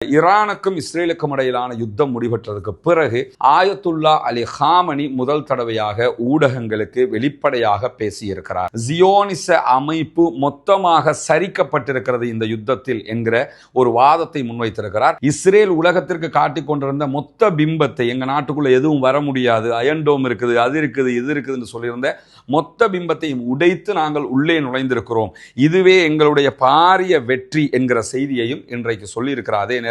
ஈரானுக்கும் இஸ்ரேலுக்கும் இடையிலான யுத்தம் முடிவற்றதுக்கு பிறகு ஆயத்துல்லா அலி ஹாமனி முதல் தடவையாக ஊடகங்களுக்கு வெளிப்படையாக பேசியிருக்கிறார். ஜியோனிச அமைப்பு மொத்தமாக சரிக்கப்பட்டிருக்கிறது இந்த யுத்தத்தில் என்கிற ஒரு வாதத்தை முன்வைத்திருக்கிறார். இஸ்ரேல் உலகத்திற்கு காட்டிக் கொண்டிருந்த மொத்த பிம்பத்தை, எங்க நாட்டுக்குள்ள எதுவும் வர முடியாது, அயன்டோம் இருக்குது, அது இருக்குது, இது இருக்குதுன்னு சொல்லியிருந்த மொத்த பிம்பத்தையும் உடைத்து நாங்கள் உள்ளே நுழைந்திருக்கிறோம், இதுவே எங்களுடைய பாரிய வெற்றி என்கிற செய்தியையும் இன்றைக்கு சொல்லியிருக்கிறார். அதே நேரம்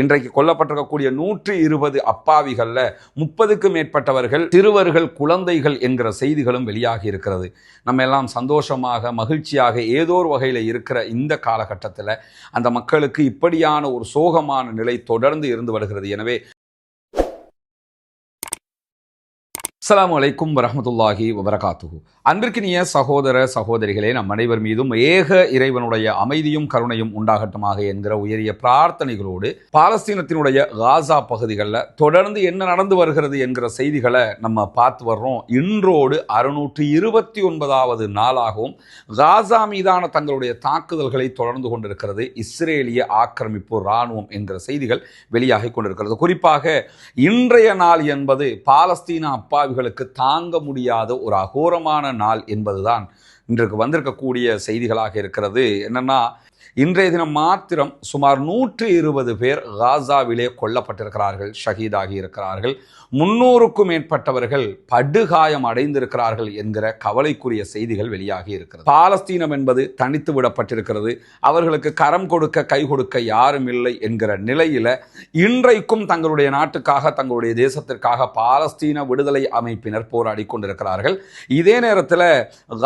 இன்றைக்கு கொல்லப்பட்டிருக்கக்கூடிய 120 அப்பாவிகள்ல 30க்கும் மேற்பட்டவர்கள் சிறுவர்கள், குழந்தைகள் என்கிற செய்திகளும் வெளியாகி இருக்கிறது. நம்ம எல்லாம் சந்தோஷமாக மகிழ்ச்சியாக ஏதோ ஒரு வகையில் இருக்கிற இந்த காலகட்டத்தில் அந்த மக்களுக்கு இப்படியான ஒரு சோகமான நிலை தொடர்ந்து இருந்து வருகிறது. எனவே அஸ்ஸலாமு அலைக்கும் வரஹ்மத்துல்லாஹி வபரகாத்துஹு. அன்பிற்கினிய சகோதர சகோதரிகளே, நம் அனைவர் மீதும் ஏக இறைவனுடைய அமைதியும் கருணையும் உண்டாகட்டுமாக என்கிற உயரிய பிரார்த்தனைகளோடு பாலஸ்தீனத்தினுடைய காசா பகுதிகளில் தொடர்ந்து என்ன நடந்து வருகிறது என்கிற செய்திகளை நம்ம பார்த்து வர்றோம். இன்றோடு 629வது நாளாகவும் காசா மீதான தங்களுடைய தாக்குதல்களை தொடர்ந்து கொண்டிருக்கிறது இஸ்ரேலிய ஆக்கிரமிப்பு இராணுவம் என்கிற செய்திகள் வெளியாகி கொண்டிருக்கிறது. குறிப்பாக இன்றைய நாள் என்பது பாலஸ்தீன அப்பாவிகளுக்கு தாங்க முடியாத ஒரு அகோரமான நாள் என்பதுதான் இன்றைக்கு வந்திருக்கக்கூடிய செய்திகளாக இருக்கிறது. என்னன்னா, இன்றைய தினம் மாத்திரம் சுமார் 120 பேர் காசாவிலே கொல்லப்பட்டிருக்கிறார்கள், ஷஹீதாகி இருக்கிறார்கள். 300க்கும் மேற்பட்டவர்கள் படுகாயம் அடைந்திருக்கிறார்கள் என்கிற கவலைக்குரிய செய்திகள் வெளியாகி இருக்கிறது. பாலஸ்தீனம் என்பது தனித்து விடப்பட்டிருக்கிறது, அவர்களுக்கு கரம் கொடுக்க கை கொடுக்க யாரும் இல்லை என்கிற நிலையில இன்றைக்கும் தங்களுடைய நாட்டுக்காக, தங்களுடைய தேசத்திற்காக பாலஸ்தீன விடுதலை அமைப்பினர் போராடி கொண்டிருக்கிறார்கள். இதே நேரத்தில்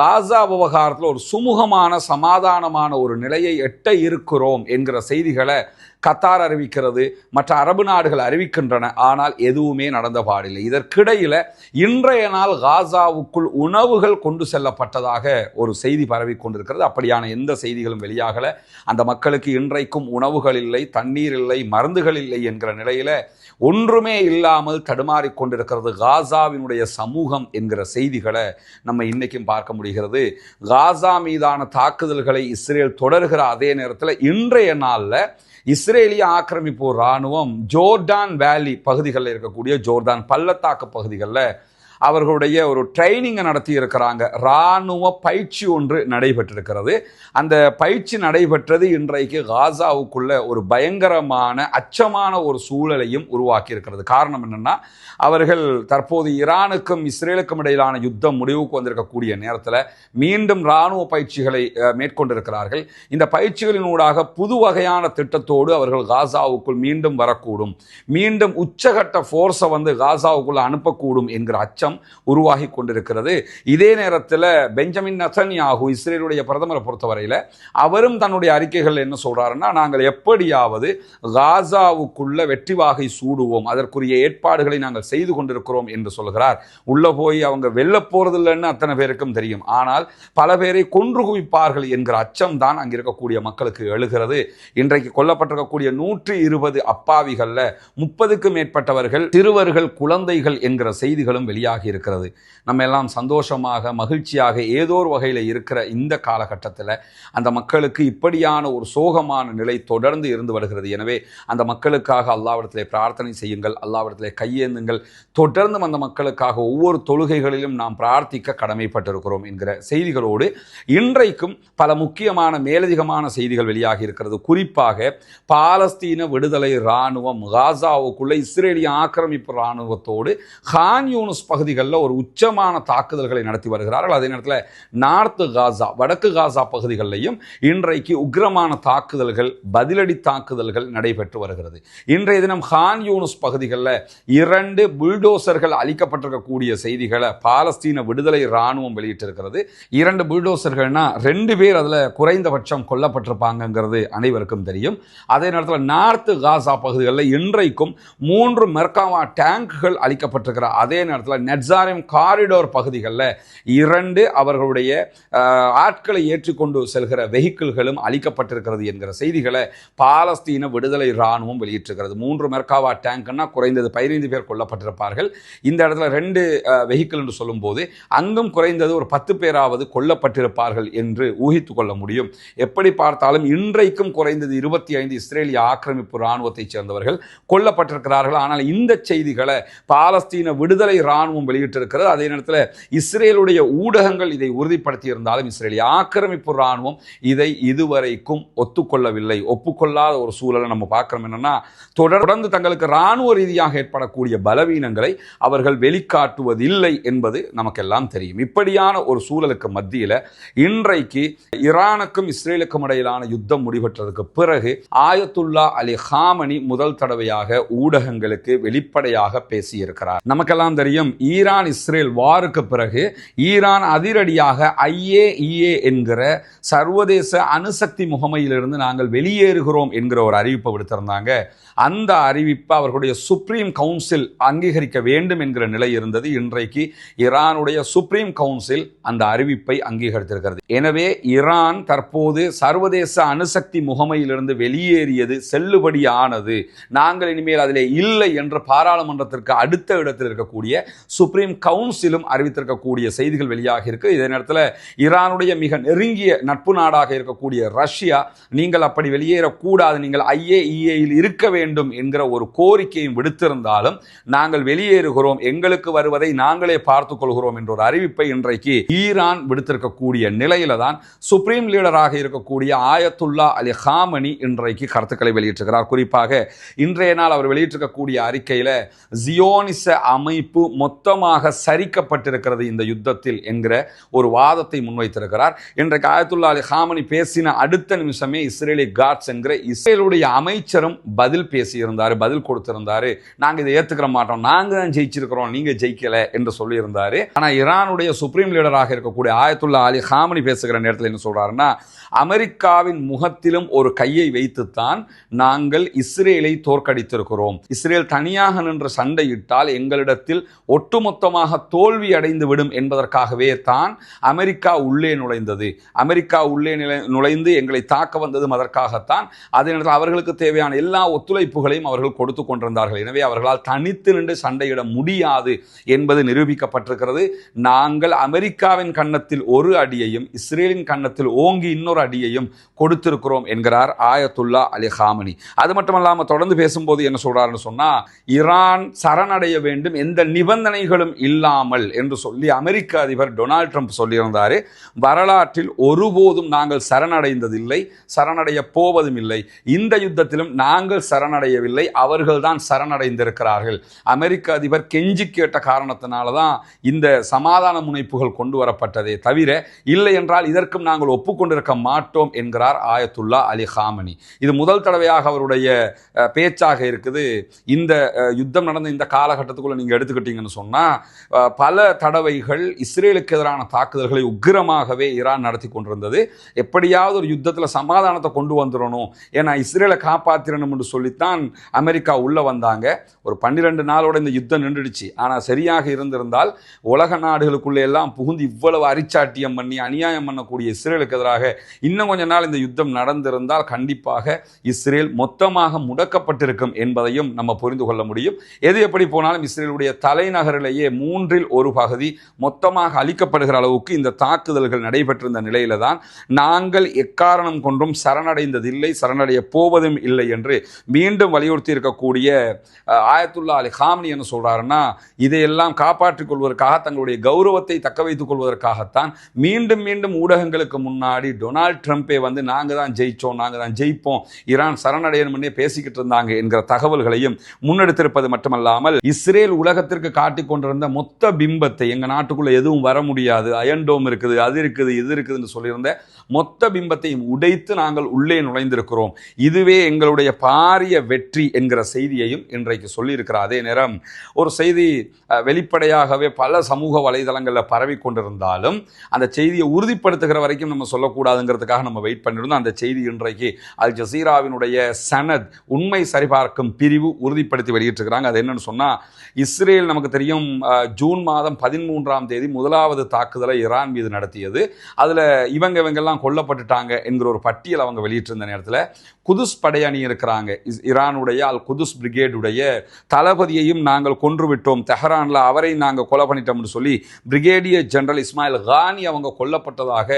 காசா விவகாரத்தில் ஒரு சுமூகமான சமாதானமான ஒரு நிலையை எட்ட இருக்கிறோம் என்கிற செய்திகளை கத்தார் அறிவிக்கிறது, மற்ற அரபு நாடுகள் அறிவிக்கின்றன. ஆனால் எதுவுமே நடந்த பாடில்லை. இதற்கிடையில் இன்றைய நாள் காசாவுக்குள் உணவுகள் கொண்டு செல்லப்பட்டதாக ஒரு செய்தி பரவி கொண்டிருக்கிறது. அப்படியான எந்த செய்திகளும் வெளியாகல. அந்த மக்களுக்கு இன்றைக்கும் உணவுகள் இல்லை, தண்ணீர் இல்லை, மருந்துகள் இல்லை என்கிற நிலையில ஒன்றுமே இல்லாமல் தடுமாறிக் கொண்டிருக்கிறது காசாவினுடைய சமூகம் என்கிற செய்திகளை நம்ம இன்னைக்கும் பார்க்க முடிகிறது. காசா மீதான தாக்குதல்களை இஸ்ரேல் தொடர்கிற அதே நேரத்தில் இன்றைய நாளில் இஸ்ரேலிய ஆக்கிரமிப்பு இராணுவம் ஜோர்டான் வேலி பகுதிகளில் இருக்கக்கூடிய ஜோர்டான் பள்ளத்தாக்கு பகுதிகளில் அவர்களுடைய ஒரு ட்ரைனிங்கை நடத்தி இருக்கிறாங்க. இராணுவ பயிற்சி ஒன்று நடைபெற்றிருக்கிறது. அந்த பயிற்சி நடைபெற்றது இன்றைக்கு காசாவுக்குள்ள ஒரு பயங்கரமான அச்சமான ஒரு சூழலையும் உருவாக்கி இருக்கிறது. காரணம் என்னன்னா, அவர்கள் தற்போது ஈரானுக்கும் இஸ்ரேலுக்கும் இடையிலான யுத்தம் முடிவுக்கு வந்திருக்கக்கூடிய நேரத்தில் மீண்டும் இராணுவ பயிற்சிகளை மேற்கொண்டிருக்கிறார்கள். இந்த பயிற்சிகளினூடாக புது வகையான திட்டத்தோடு அவர்கள் காசாவுக்குள் மீண்டும் வரக்கூடும், மீண்டும் உச்சகட்ட ஃபோர்ஸை காசாவுக்குள்ள அனுப்பக்கூடும் என்கிற அச்சம் உருவாகி கொண்டிருக்கிறது. இதே நேரத்தில் பெஞ்சமின் நெதன்யாகு, இஸ்ரேலுடைய பிரதமரை பொறுத்தவரையில், அவரும் தன்னுடைய அறிக்கைகள் என்ன சொல்றாருன்னா, நாங்கள் எப்படியாவது காசாவுக்குள்ள வெற்றி வாகை சூடுவோம், அதற்குரிய ஏற்பாடுகளை நாங்கள் செய்து கொண்டிருக்கிறோம் என்று சொல்கிறார். உள்ள போய் அவங்க வெல்ல போறதில்லைன்னு அத்தனை பேருக்கும் தெரியும். ஆனால் பல பேரை கொன்று குவிப்பார்கள் என்கிற அச்சம் தான் அங்க இருக்கக்கூடிய மக்களுக்கு எழுகிறது. இன்றைக்கு கொல்லப்பட்டிருக்கக்கூடிய 120 அப்பாவிகள்ல 30க்கும் மேற்பட்டவர்கள் சிறுவர்கள், குழந்தைகள் என்கிற செய்திகளும் வெளியாக இருக்கிறது. நம்ம எல்லாம் சந்தோஷமாக மகிழ்ச்சியாக ஏதோ ஒரு வகையில் இருக்கிற இந்த காலகட்டத்தில் அந்த மக்களுக்கு இப்படியான ஒரு சோகமான நிலை தொடர்ந்து இருந்து வருகிறது. எனவே அந்த மக்களுக்காக அல்லாஹ்விடத்திலே பிரார்த்தனை செய்யுங்கள், அல்லாஹ்விடத்திலே கையேந்துங்கள். தொடர்ந்து அந்த மக்களுக்காக ஒவ்வொரு தொழுகைகளிலும் நாம் பிரார்த்திக்க கடமைப்பட்டிருக்கிறோம் என்கிற செய்திகளோடு இன்றைக்கும் பல முக்கியமான மேலதிகமான செய்திகள் வெளியாகி இருக்கிறது. குறிப்பாக பாலஸ்தீன விடுதலை இராணுவம் காசாவுக்குள்ள இஸ்ரேலிய ஆக்கிரமிப்பு இராணுவத்தோடு கான் யூனிஸ் பகுதிகளில் ஒரு உச்சமான தாக்குதல்களை நடத்தி வருகிறார்கள். அதே நேரத்தில் நார்த் காசா, வடக்கு காசா பகுதிகளிலையும் இன்றைக்கு உக்கிரமான தாக்குதல்கள், பதிலடி தாக்குதல்கள் நடைபெற்று வருகிறது. இன்றைய தினம் கான் யூனிஸ் பகுதிகளில் 2 புல்டோசர்கள் அளிக்கப்பட்டிருக்கக்கூடிய செய்திகளை பாலஸ்தீன விடுதலை இராணுவம் வெளியிட்டிருக்கிறது. 2 புல்டோசர்கள்னா 2 பேர் அதில் குறைந்தபட்சம் கொல்லப்பட்டிருப்பாங்கிறது அனைவருக்கும் தெரியும். அதே நேரத்தில் நார்த் காசா பகுதிகளில் இன்றைக்கும் 3 மெர்காவா டேங்குகள் அளிக்கப்பட்டிருக்கிற அதே நேரத்தில் நட்சாரிம் காரிடோர் பகுதிகளில் 2 அவர்களுடைய ஆட்களை ஏற்றிக்கொண்டு செல்கிற வெஹிக்கிள்களும் அளிக்கப்பட்டிருக்கிறது என்கிற செய்திகளை பாலஸ்தீன விடுதலை இராணுவம் வெளியிட்டிருக்கிறது. 3 மெர்காவா டேங்க்னா குறைந்தது 15 பேர் கொல்லப்பட்டிருப்பார்கள். இந்த இடத்துல 2 வெஹிக்கிள் என்று சொல்லும்போது அங்கும் குறைந்தது ஒரு 10 பேராவது கொல்லப்பட்டிருப்பார்கள் என்று ஊகித்துக் கொள்ள முடியும். எப்படி பார்த்தாலும் இன்றைக்கும் குறைந்தது 25 இஸ்ரேலிய ஆக்கிரமிப்பு இராணுவத்தைச் சேர்ந்தவர்கள் கொல்லப்பட்டிருக்கிறார்கள். ஆனால் இந்த செய்திகளை பாலஸ்தீன விடுதலை இராணுவம் வெளியிட்டிருக்கிறது. அதே நேரத்தில் இஸ்ரேலுடைய ஊடகங்கள் இதை உறுதிப்படுத்தி இருந்தாலும் இஸ்ரேலிய ஆக்கிரமிப்பு இராணுவம் இதை இதுவரைக்கும் ஒத்துக்கொள்ளவில்லை. ஒப்புக்கொள்ளாத ஒரு சூழலை நம்ம பார்க்கிறோம். என்னன்னா, தொடர்ந்து தங்களுக்கு இராணுவ ரீதியாக ஏற்படக்கூடிய பலவீனங்களை அவர்கள் வெளிக்காட்டுவதில்லை என்பது நமக்கெல்லாம் தெரியும். இப்படியான ஒரு சூழலுக்கு மத்தியில் இன்றைக்கு ஈரானுக்கும் இஸ்ரேலுக்கும் இடையிலான யுத்தம் முடிவற்றதுக்கு பிறகு ஆயத்துல்லா அலி ஹாமனி முதல் தடவையாக ஊடகங்களுக்கு வெளிப்படையாக பேசியிருக்கிறார். நமக்கெல்லாம் தெரியும், ஈரான் இஸ்ரேல் வாருக்கு பிறகு ஈரான் அதிரடியாக IAEA என்கிற சர்வதேச அணுசக்தி முகமையிலிருந்து நாங்கள் வெளியேறுகிறோம் என்கிற ஒரு அறிவிப்பை விடுத்திருந்தாங்க. அந்த அறிவிப்பை அவர்களுடைய சுப்ரீம் கவுன்சில் அங்கீகரிக்க வேண்டும் என்கிற நிலை இருந்தது. இன்றைக்கு ஈரானுடைய சுப்ரீம் கவுன்சில் அந்த அறிவிப்பை அங்கீகரித்திருக்கிறது. எனவே ஈரான் தற்போது சர்வதேச அணுசக்தி முகமையிலிருந்து வெளியேறியது செல்லுபடியானது, நாங்கள் இனிமேல் அதிலே இல்லை என்று பாராளுமன்றத்திற்கு அடுத்த இடத்தில் இருக்கக்கூடிய சுப்ரீம் கவுன்சிலும் அறிவித்திருக்கக்கூடிய செய்திகள் வெளியாக இருக்கு. இதே நேரத்தில் ஈரானுடைய மிக நெருங்கிய நட்பு நாடாக இருக்கக்கூடிய ரஷ்யா, நீங்கள் அப்படி வெளியேறக்கூடாது, நீங்கள் IAEAயில் இருக்க வேண்டும் என்கிற ஒரு கோரிக்கையும் விடுத்திருந்தாலும் நாங்கள் வெளியேறுகிறோம், எங்களுக்கு வருவதை நாங்களே பார்த்துக் கொள்கிறோம் என்ற ஒரு அறிவிப்பை இன்றைக்கு ஈரான் விடுத்திருக்கக்கூடிய நிலையில தான் சுப்ரீம் லீடராக இருக்கக்கூடிய ஆயத்துல்லா அலி ஹாமனி இன்றைக்கு கருத்துக்களை வெளியிட்டிருக்கிறார். குறிப்பாக இன்றைய நாள் அவர் வெளியிட்டிருக்கக்கூடிய அறிக்கையில ஜியோனிச அமைப்பு மொத்தமாக சரிக்கப்பட்டிருக்கிறது இந்த யுத்தத்தில் என்கிற ஒரு வாதத்தை முன்வைத்திருக்கிறார். இன்றைக்கு ஆயத்துல்லா அலி ஹாமனி பேசின அடுத்த நிமிஷமே இஸ்ரேலி காட்ஸ் என்கிற இஸ்ரேலுடைய அமைச்சரும் பதில் பேசியிருந்தார், பதில் கொடுத்திருந்தாரு. நாங்கள் இதை ஏற்றுக்கிற மாட்டோம், நாங்கள் தான் ஜெயிச்சிருக்கிறோம், நீங்க ஜெயிக்கல என்று சொல்லியிருந்தாரு. ஆனால் ஈரானுடைய சுப்ரீம் லீடராக இருக்கக்கூடிய ஆயத்துல்லா அலி ஹாமனி பேசுகிற நேரத்தில் என்ன சொல்றாருன்னா, அமெரிக்காவின் முகத்திலும் ஒரு கையை வைத்துத்தான் நாங்கள் இஸ்ரேலை தோற்கடித்திருக்கிறோம். இஸ்ரேல் தனியாக நின்று சண்டையிட்டால் எங்களிடத்தில் ஒட்டுமொத்தமாக தோல்வி அடைந்து விடும் என்பதற்காகவே தான் அமெரிக்கா உள்ளே நுழைந்தது. அமெரிக்கா உள்ளே நுழைந்து எங்களை தாக்க வந்ததும் அதற்காகத்தான். அதே நேரத்தில் அவர்களுக்கு தேவையான எல்லா ஒத்துழைப்புகளையும் அவர்கள் கொடுத்து கொண்டிருந்தார்கள். எனவே அவர்களால் தனித்து நின்று சண்டையிட முடியாது என்பது நிரூபிக்கப்பட்டிருக்கிறது. நாங்கள் அமெரிக்காவின் கன்னத்தில் ஒரு அடியையும் இஸ்ரேலின் கன்னத்தில் ஓங்கி இன்னொரு அடியையும் கொடுத்திருக்கிறோம் என்கிறார் ஆயத்துல்லா அலி ஹாமனி. அது மட்டுமல்லாமல் தொடர்ந்து பேசும்போது என்ன சொல்றாருன்னு சொன்னா, ஈரான் சரணடைய வேண்டும் எந்த நிபந்தனைகளும் இல்லாமல் என்று சொல்லி அமெரிக்க அதிபர் டொனால்ட் ட்ரம்ப் சொல்லியிருந்தாரு. வரலாற்றில் ஒருபோதும் நாங்கள் சரணடைந்ததில்லை, சரணடைய போவதும் இல்லை, இந்த யுத்தத்திலும் நாங்கள் சரணடையவில்லை, அவர்கள் தான் சரணடைந்திருக்கிறார்கள். அமெரிக்க அதிபர் கெஞ்சி கேட்ட காரணத்தினால தான் இந்த சமாதான முனைப்புகள் கொண்டு வரப்பட்டதே தவிர இல்லை என்றால் இதற்கும் நாங்கள் ஒப்புக்கொண்டிருக்க மாட்டோம் என்கிறார் ஆயத்துல்லா அலி ஹாமனி. இது முதல் தடவையாக அவருடைய பேச்சாக இருக்குது. இந்த யுத்தம் நடந்த இந்த காலகட்டத்துக்குள்ள நீங்க எடுத்துக்கிட்டீங்கன்னு சொன்னா பல தடவைகள் இஸ்ரேலுக்கு எதிரான தாக்குதல்களை உக்கிரமாகவே ஈரான் நடத்தி கொண்டிருந்தது. எப்படியாவது ஒரு யுத்தத்தில் சமாதானத்தை கொண்டு வந்துடணும், ஏன்னா இஸ்ரேலை காப்பாற்றிடணும் என்று சொல்லித்தான் அமெரிக்கா உள்ள வந்தாங்க. ஒரு 12 நாளோட இந்த யுத்தம் நின்றுடுச்சு. ஆனால் சரியாக இருந்திருந்தால் உலக நாடுகளுக்குள்ளே எல்லாம் புகுந்து இவ்வளவு அரிச்சாட்டியம் பண்ணி அநியாயம் பண்ணக்கூடிய இஸ்ரேலுக்கு எதிராக இன்னும் கொஞ்ச நாள் இந்த யுத்தம் நடந்திருந்தால் கண்டிப்பாக இஸ்ரேல் மொத்தமாக முடக்கப்பட்டிருக்கும் என்பதையும் நம்ம புரிந்து கொள்ள முடியும். எது எப்படி போனாலும் இஸ்ரேலுடைய தலைநகரிலேயே 1/3 பகுதி மொத்தமாக அழிக்கப்படுகிற அளவுக்கு இந்த தாக்குதல்கள் நடைபெற்றிருந்த நிலையில தான் நாங்கள் எக்காரணம் கொண்டும் சரணடைந்ததில்லை, சரணடைய போவதும் இல்லை என்று மீண்டும் வலியுறுத்தி இருக்கக்கூடிய ஆயத்துல்லா அலி ஹாமனி என்ன சொல்றாருன்னா, இதையெல்லாம் காப்பாற்றிக் கொள்வதற்காக தங்களுடைய கௌரவத்தை தக்க வைத்துக் கொள்வதற்காகத்தான் மீண்டும் மீண்டும் ஊடகங்களுக்கு முன்னாடி டொனால்ட் ட்ரம்பே வந்து நாங்கள் தான் ஜெயிச்சோம், நாங்கள் தான் ஜெயிப்போம், ஈரான் சரணடையணும்னே பேசிக்கிட்டு இருந்தாங்க என்கிற தகவல்களையும் முன்னெடுத்திருப்பது மட்டுமல்லாமல் இஸ்ரேல் உலகத்திற்கு காட்டிக் கொண்டிருந்த மொத்த பிம்பத்தை, எங்கள் நாட்டுக்குள்ள எதுவும் வர முடியாது, அயன்டோம் இருக்குது, அது இருக்குது, இது இருக்குதுன்னு சொல்லியிருந்த மொத்த பிம்பத்தையும் உடைத்து நாங்கள் உள்ளே நுழைந்திருக்கிறோம், இதுவே எங்களுடைய பாரிய வெற்றி என்கிற செய்தியையும் இன்றைக்கு சொல்லியிருக்கிறார். அதே நேரம் ஒரு செய்தி வெளிப்படையாகவே பல சமூக வலைதளங்களில் பரவி கொண்டிருந்தாலும் அந்த செய்தியை உறுதிப்படுத்துகிற வரைக்கும் நம்ம சொல்லக்கூடாதுங்கிறதுக்காக நம்ம வெயிட் பண்ணியிருந்தோம். அந்த செய்தி இன்றைக்கு அல் ஜசீராவினுடைய சனத் உண்மை சரிபார்க்கும் பிரிவு உறுதிப்படுத்தி வெளியிட்டிருக்கிறாங்க. அது என்னன்னு சொன்னால், இஸ்ரேல் நமக்கு தெரியும் ஜூன் மாதம் 13ஆம் தேதி முதலாவது தாக்குதலை ஈரான் மீது நடத்தியது. அதில் இவங்கெல்லாம் கொல்லப்பட்டுட்டாங்க என்கிற ஒரு பட்டியல் அவங்க வெளியிட்டிருந்த நேரத்தில் குதுஸ் படையணி இருக்கிறாங்க, ஈரானுடைய அல் குதுஸ் பிரிகேடுடைய தளபதியையும் நாங்கள் கொன்றுவிட்டோம், தெஹரானில் அவரை நாங்கள் கொலை பண்ணிட்டோம்னு சொல்லி பிரிகேடியர் ஜெனரல் இஸ்மாயில் கானி அவங்க கொல்லப்பட்டதாக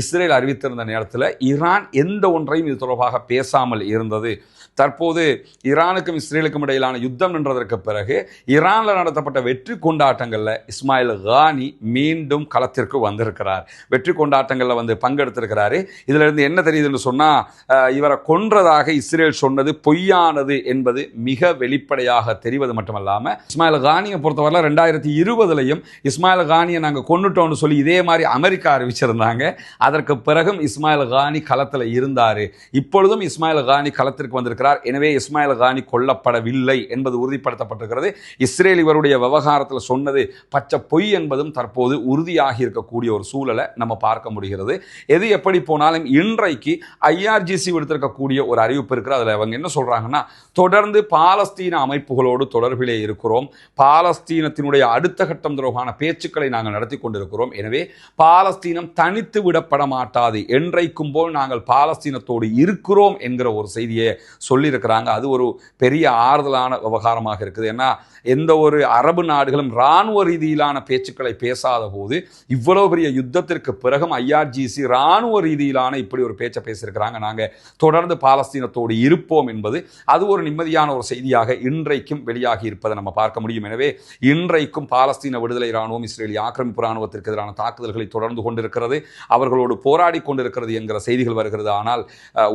இஸ்ரேல் அறிவித்திருந்த நேரத்தில் ஈரான் எந்த ஒன்றையும் இது தொடர்பாக பேசாமல் இருந்தது. தற்போது ஈரானுக்கும் இஸ்ரேலுக்கும் இடையிலான யுத்தம் நின்றதற்கு பிறகு ஈரானில் நடத்தப்பட்ட வெற்றி கொண்டாட்டங்களில் இஸ்மாயில் கானி மீண்டும் களத்திற்கு வந்திருக்கிறார். வெற்றி கொண்டாட்டங்களில் வந்து பங்கெடுத்திருக்கிறாரு. இதில் இருந்து என்ன தெரியுதுன்னு சொன்னால் இவரை கொன்றதாக இஸ்ரேல் சொன்னது பொய்யானது என்பது மிக வெளிப்படையாக தெரிவது மட்டுமல்லாமல் இஸ்மாயில் கானியை பொறுத்தவரை 2020 இஸ்மாயில் கானியை நாங்கள் கொண்டுட்டோம்னு சொல்லி இதே மாதிரி அமெரிக்கா அறிவிச்சிருந்தாங்க. அதற்கு பிறகும் இஸ்மாயில் கானி களத்தில் இருந்தார். இப்பொழுதும் இஸ்மாயில் கானி களத்திற்கு வந்திருக்கிறார். எனவே இஸ்மாயில் கானி கொல்லப்படவில்லை என்பது உறுதிப்படுத்தப்பட்டிருக்கிறது. இஸ்ரேல் இவருடைய விவகாரத்தில் சொன்னது பச்சை பொய் என்பதும் தற்போது உறுதியாகி இருக்கக்கூடிய ஒரு சூழலை நம்ம பார்க்க முடிகிறது. எது எப்படி போனாலும் இன்றைக்கு IRGC விடுத்திருக்கக்கூடிய ஒரு அறிவிப்பு இருக்கிறது. அதில் அவங்க என்ன சொல்றாங்கன்னா, தொடர்ந்து பாலஸ்தீன அமைப்புகளோடு தொடர்பிலே இருக்கிறோம், பாலஸ்தீனத்தினுடைய அடுத்த கட்டம் தொடர்பான பேச்சுக்களை நாங்கள் நடத்தி கொண்டிருக்கிறோம். எனவே பாலஸ்தீனம் தனித்து விடப்பட மாட்டாது, என்றைக்கும் போல் நாங்கள் பாலஸ்தீனத்தோடு இருக்கிறோம் என்கிற ஒரு செய்தியை சொல்லியிருக்கிறாங்க. அது ஒரு பெரிய ஆறுதலான விவகாரமாக இருக்குது. ஏன்னா எந்த ஒரு அரபு நாடுகளும் இராணுவ ரீதியிலான பேச்சுக்களை பேசாத போது இவ்வளவு பெரிய யுத்தத்திற்கு பிறகும் IRGC இராணுவ ரீதியிலான இப்படி ஒரு பேச்சை பேசியிருக்கிறாங்க. நாங்கள் தொடர்ந்து பாலஸ்தீனத்தோடு இருப்போம் என்பது அது ஒரு நிம்மதியான ஒரு செய்தியாக இன்றைக்கும் வெளியாகி இருப்பதை நம்ம பார்க்க முடியும். எனவே இன்றைக்கும் பாலஸ்தீன விடுதலை இராணுவம் இஸ்ரேலிய ஆக்கிரமிப்பு இராணுவத்திற்கு எதிரான தாக்குதல்களை தொடர்ந்து கொண்டிருக்கிறது, அவர்களோடு போராடி கொண்டிருக்கிறது என்கிற செய்திகள் வருகிறது. ஆனால்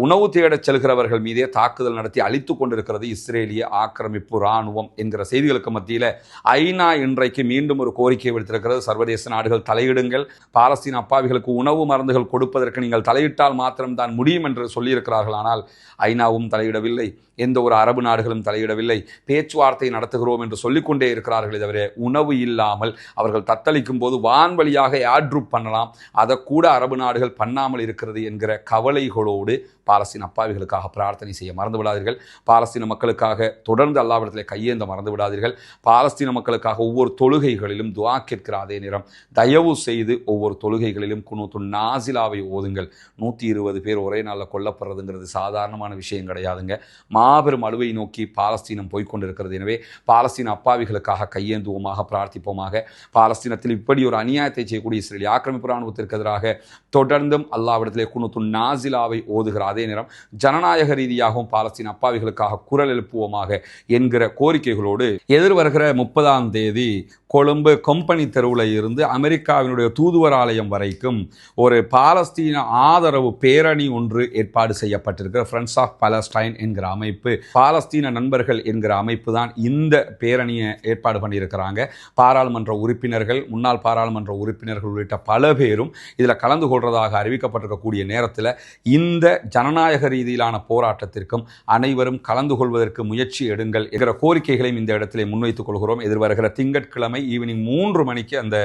உணவு தேடச் செல்கிறவர்கள் மீதே தாக்குதல் நடத்தி அழித்துக் கொண்டிருக்கிறது இஸ்ரேலிய ஆக்கிரமிப்பு இராணுவம் என்கிற செய்திகளுக்கு மத்தியில் ஐநா இன்றைக்கு மீண்டும் ஒரு கோரிக்கை விடுத்திருக்கிறது. சர்வதேச நாடுகள் தலையிடுங்கள், பாலஸ்தீன அப்பாவிகளுக்கு உணவு மருந்துகள் கொடுப்பதற்கு நீங்கள் தலையிட்டால் மாத்திரம்தான் முடியும் என்று சொல்லியிருக்கிறார்கள். ஆனால் ஐநாவும் தலையிடவில்லை, எந்த ஒரு அரபு நாடுகளும் தலையிடவில்லை. பேச்சுவார்த்தை நடத்துகிறோம் என்று சொல்லிக்கொண்டே இருக்கிறார்களே தவிர உணவு இல்லாமல் அவர்கள் தத்தளிக்கும் போது வான்வழியாக ஏர்ட்ரூப் பண்ணலாம், அதை கூட அரபு நாடுகள் பண்ணாமல் இருக்கிறது என்கிற கவலைகளோடு பாலஸ்தீன அப்பாவிகளுக்காக பிரார்த்தனை செய்ய மறந்து விடாதீர்கள். பாலஸ்தீன மக்களுக்காக தொடர்ந்து அல்லாஹ்விடத்தில் கையேந்த மறந்து விடாதீர்கள். பாலஸ்தீன மக்களுக்காக ஒவ்வொரு தொழுகைகளிலும் துஆ கேட்கிற அதே நேரம் தயவு செய்து ஒவ்வொரு தொழுகைகளிலும் குனூத்து நாசிலாவை ஓதுங்கள். 120 பேர் ஒரே நாளில் கொல்லப்படுறதுங்கிறது சாதாரணமான விஷயம் கிடையாதுங்க. மாபெரும் அழுவை நோக்கி பாலஸ்தீனம் போய்கொண்டிருக்கிறது. எனவே பாலஸ்தீன அப்பாவிகளுக்காக கையேந்துவோமாக, பிரார்த்திப்போமாக. பாலஸ்தீனத்தில் இப்படி ஒரு அநியாயத்தை செய்யக்கூடிய இஸ்ரேலிய ஆக்கிரமிப்பு இராணுவத்திற்கு எதிராக தொடர்ந்தும் அல்லாஹ்விடத்திலே குனூத்து நாசிலாவை ஓதுகிற அதே நேரம் ஜனநாயக ரீதியாகவும் பாலஸ்தீன அப்பாவிகளுக்காக குரல் எழுப்புவோமாக என்கிற கோரிக்கைகளோடு எதிர்வருகிற 30ஆம் தேதி கொழும்பு கம்பெனி தெருவில் இருந்து அமெரிக்காவினுடைய தூதுவர் ஆலயம் வரைக்கும் ஒரு பாலஸ்தீன ஆதரவு பேரணி ஒன்று ஏற்பாடு செய்யப்பட்டிருக்கிற ஃப்ரெண்ட்ஸ் ஆஃப் பாலஸ்டைன் என்கிற அமைப்பு, பாலஸ்தீன நண்பர்கள் என்கிற அமைப்பு தான் இந்த பேரணியை ஏற்பாடு பண்ணியிருக்கிறாங்க. பாராளுமன்ற உறுப்பினர்கள், முன்னாள் பாராளுமன்ற உறுப்பினர்கள் உள்ளிட்ட பல பேரும் இதில் கலந்து கொள்வதாக அறிவிக்கப்பட்டிருக்கக்கூடிய நேரத்தில் இந்த ஜனநாயக ரீதியிலான போராட்டத்திற்கும் அனைவரும் கலந்து கொள்வதற்கு முயற்சி எடுங்கள் என்கிற கோரிக்கைகளையும் இந்த இடத்திலே முன்வைத்துக் கொள்கிறோம். எதிர்வருகிற திங்கட்கிழமை ஈவினிங் 3 மணிக்கு அந்த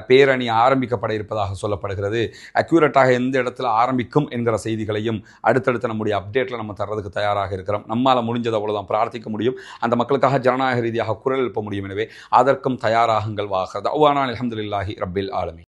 பேரணி ஆரம்பிக்கப்பட இருப்பதாக சொல்லப்படுகிறது. அக்யூரேட்டாக எந்த இடத்துல ஆரம்பிக்கும் என்கிற செய்திகளையும் அடுத்தடுத்து நம்முடைய அப்டேட்டில் நம்ம தர்றதுக்கு தயாராக இருக்கிறோம். நம்மால் முடிஞ்சது அவ்வளோதான் பிரார்த்திக்க முடியும், அந்த மக்களுக்காக ஜனநாயக ரீதியாக குரல் எழுப்ப முடியும். எனவே அதற்கும் தயாராகுங்கள். வாஹர் தஅவானா அல்ஹம்துலில்லாஹி ரப்பில் ஆலமீன்.